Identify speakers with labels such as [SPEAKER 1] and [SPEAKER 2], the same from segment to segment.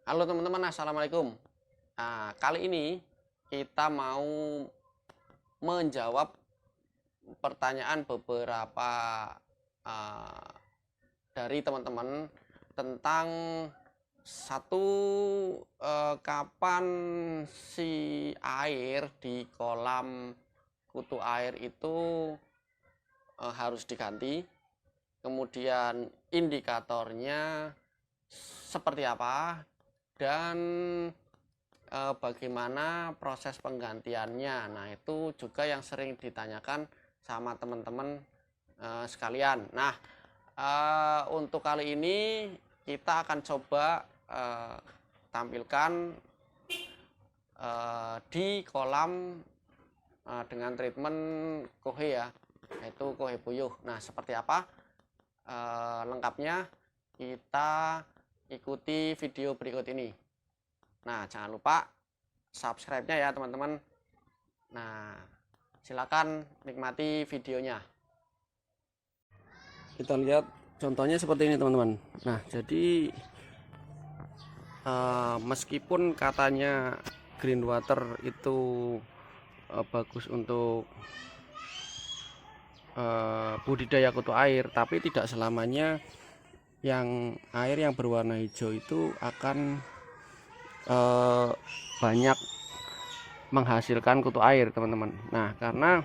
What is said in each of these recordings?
[SPEAKER 1] Halo teman-teman, assalamualaikum. Nah, kali ini kita mau menjawab pertanyaan beberapa uh, dari teman-teman tentang satu kapan si air di kolam kutu air itu harus diganti, kemudian indikatornya seperti apa, dan bagaimana proses penggantiannya. Nah, itu juga yang sering ditanyakan sama teman-teman sekalian. Nah, untuk kali ini kita akan coba tampilkan di kolam dengan treatment kohe ya, yaitu kohe puyuh. Nah, seperti apa lengkapnya, kita ikuti video berikut ini. Nah, jangan lupa subscribe-nya ya teman-teman. Nah, silakan nikmati videonya. Kita lihat contohnya seperti ini teman-teman. Nah, jadi meskipun katanya green water itu bagus untuk budidaya kutu air, tapi tidak selamanya air yang berwarna hijau itu akan banyak menghasilkan kutu air teman-teman. Nah, karena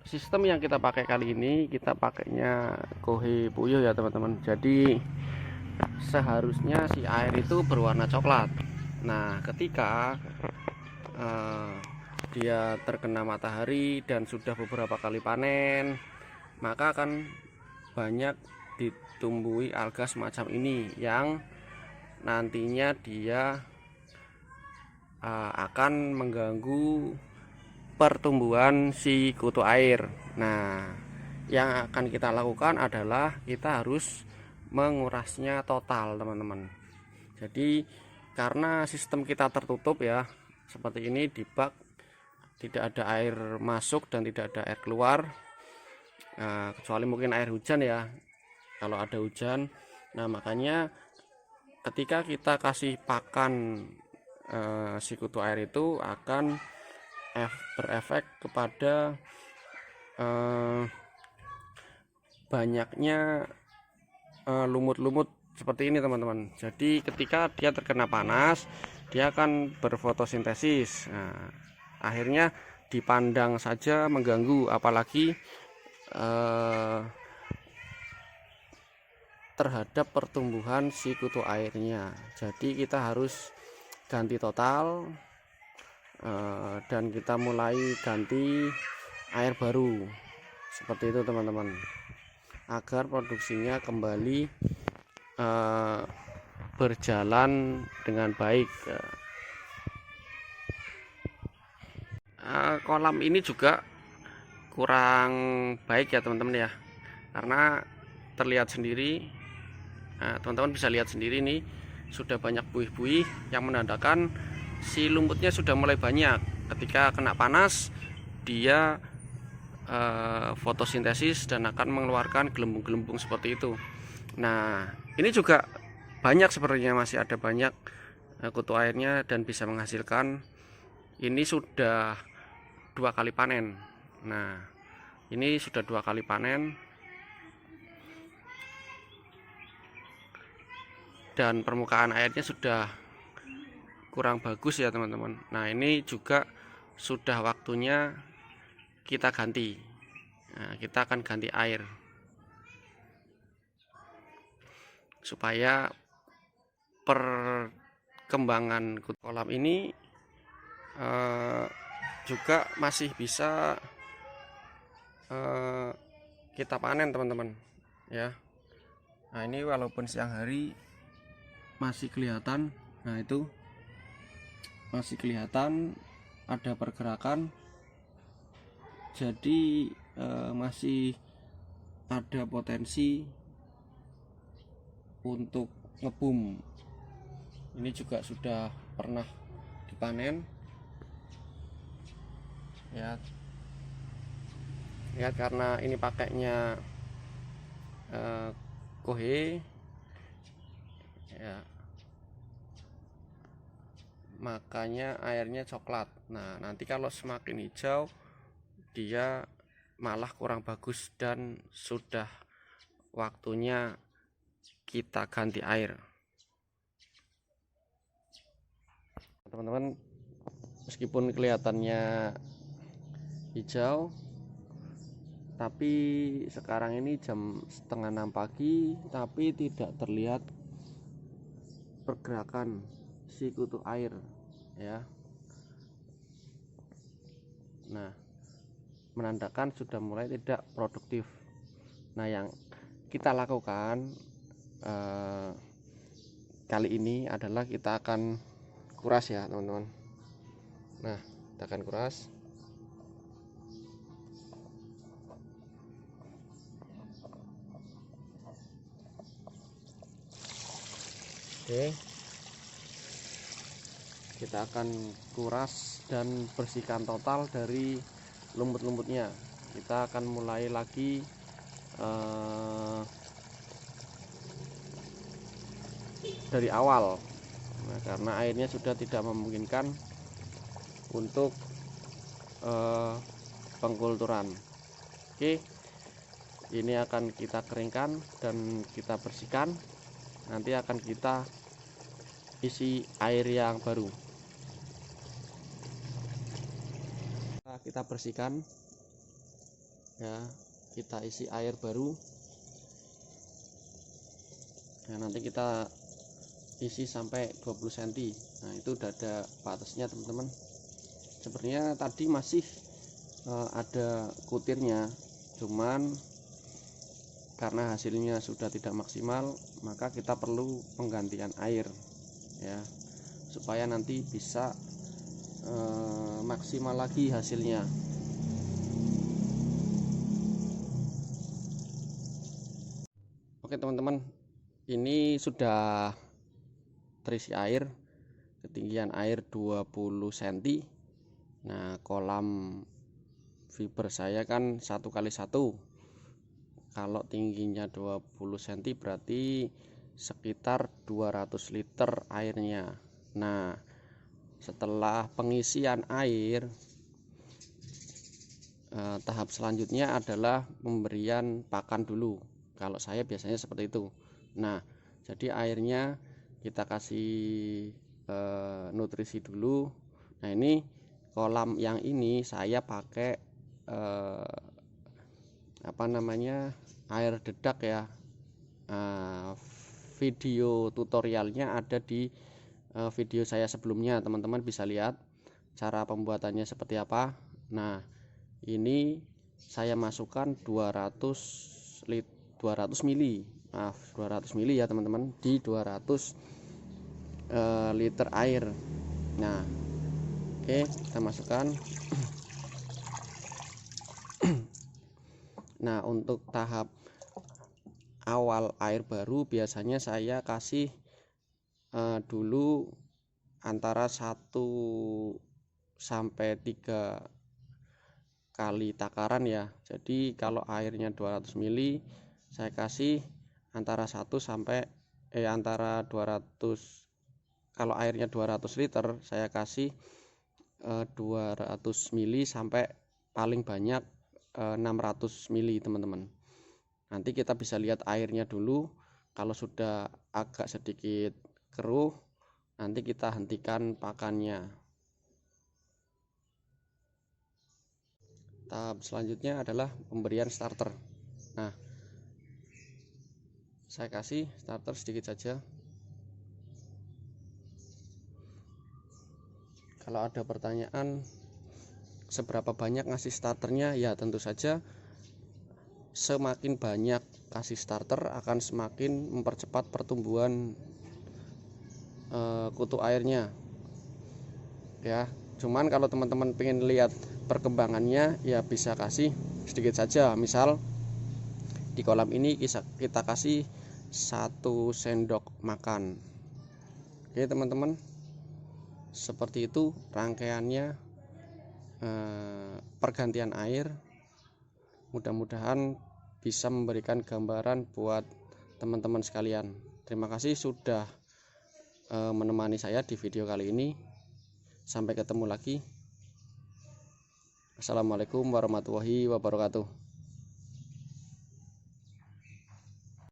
[SPEAKER 1] sistem yang kita pakai kali ini, kita pakainya kohe puyuh ya teman-teman. Jadi seharusnya si air itu berwarna coklat. Nah, ketika dia terkena matahari dan sudah beberapa kali panen, maka akan banyak ditumbuhi alga semacam ini yang nantinya dia akan mengganggu pertumbuhan si kutu air. Nah, yang akan kita lakukan adalah kita harus mengurasnya total teman-teman. Jadi karena sistem kita tertutup ya seperti ini, di bak tidak ada air masuk dan tidak ada air keluar, kecuali mungkin air hujan ya, kalau ada hujan. Nah, makanya ketika kita kasih pakan si kutu air itu akan berefek kepada banyaknya lumut-lumut seperti ini teman-teman. Jadi ketika dia terkena panas, dia akan berfotosintesis. Nah, akhirnya dipandang saja mengganggu, apalagi terhadap pertumbuhan si kutu airnya. Jadi kita harus ganti total, dan kita mulai ganti air baru seperti itu teman-teman, agar produksinya kembali berjalan dengan baik. Kolam ini juga kurang baik ya teman-teman ya, karena terlihat sendiri, teman-teman bisa lihat sendiri nih, sudah banyak buih-buih yang menandakan si lumutnya sudah mulai banyak. Ketika kena panas, dia fotosintesis dan akan mengeluarkan gelembung-gelembung seperti itu. Nah, ini juga banyak, sepertinya masih ada banyak kutu airnya dan bisa menghasilkan. Ini sudah 2 kali panen. Nah, ini sudah 2 kali panen dan permukaan airnya sudah kurang bagus ya teman-teman. Nah, ini juga sudah waktunya kita ganti. Nah, kita akan ganti air supaya perkembangan kolam ini juga masih bisa kita panen teman-teman ya. Nah, ini walaupun siang hari masih kelihatan, nah itu masih kelihatan ada pergerakan, jadi masih ada potensi untuk ngebum. Ini juga sudah pernah dipanen ya, lihat, karena ini pakainya kohe ya, makanya airnya coklat. Nah, nanti kalau semakin hijau dia malah kurang bagus dan sudah waktunya kita ganti air. Teman-teman, meskipun kelihatannya hijau, tapi sekarang ini jam setengah 6 pagi, tapi tidak terlihat pergerakan si kutu air ya. Nah, menandakan sudah mulai tidak produktif. Nah, yang kita lakukan kali ini adalah kita akan kuras ya teman-teman. Nah, kita akan kuras. Oke, kita akan kuras dan bersihkan total dari lumut-lumutnya. Kita akan mulai lagi dari awal. Nah, karena airnya sudah tidak memungkinkan untuk pengkulturan. Oke, ini akan kita keringkan dan kita bersihkan. Nanti akan kita isi air yang baru. Nah, kita bersihkan ya, kita isi air baru. Nah, nanti kita isi sampai 20 cm. Nah, itu udah ada batasnya teman-teman. Sebenarnya tadi masih ada kutirnya, cuman karena hasilnya sudah tidak maksimal, maka kita perlu penggantian air ya, supaya nanti bisa maksimal lagi hasilnya. Oke teman-teman, ini sudah terisi air, ketinggian air 20 cm. Nah, kolam fiber saya kan 1x1. Kalau tingginya 20 cm berarti sekitar 200 liter airnya. Nah, setelah pengisian air, tahap selanjutnya adalah pemberian pakan dulu. Kalau saya biasanya seperti itu. Nah, jadi airnya kita kasih nutrisi dulu. Nah, ini kolam yang ini saya pakai air dedak ya. Video tutorialnya ada di video saya sebelumnya, teman-teman bisa lihat cara pembuatannya seperti apa. Nah, ini saya masukkan 200 mili, maaf 200 mili ya teman-teman, di 200 liter air. Nah, oke, kita masukkan. Nah, untuk tahap awal air baru biasanya saya kasih dulu antara 1 sampai 3 kali takaran ya. Jadi kalau airnya 200 mili, saya kasih antara 1 sampai antara 200, kalau airnya 200 liter saya kasih 200 mili sampai paling banyak 600 mili teman-teman. Nanti kita bisa lihat airnya dulu. Kalau sudah agak sedikit keruh, nanti kita hentikan pakannya. Tahap selanjutnya adalah pemberian starter. Nah, saya kasih starter sedikit saja. Kalau ada pertanyaan seberapa banyak ngasih starternya, ya tentu saja semakin banyak kasih starter akan semakin mempercepat pertumbuhan kutu airnya ya. Cuman kalau teman-teman pengen lihat perkembangannya, ya bisa kasih sedikit saja. Misal di kolam ini kita kasih 1 sendok makan. Oke teman-teman, seperti itu rangkaiannya pergantian air. Mudah-mudahan bisa memberikan gambaran buat teman-teman sekalian. Terima kasih sudah menemani saya di video kali ini. Sampai ketemu lagi. Assalamualaikum warahmatullahi wabarakatuh.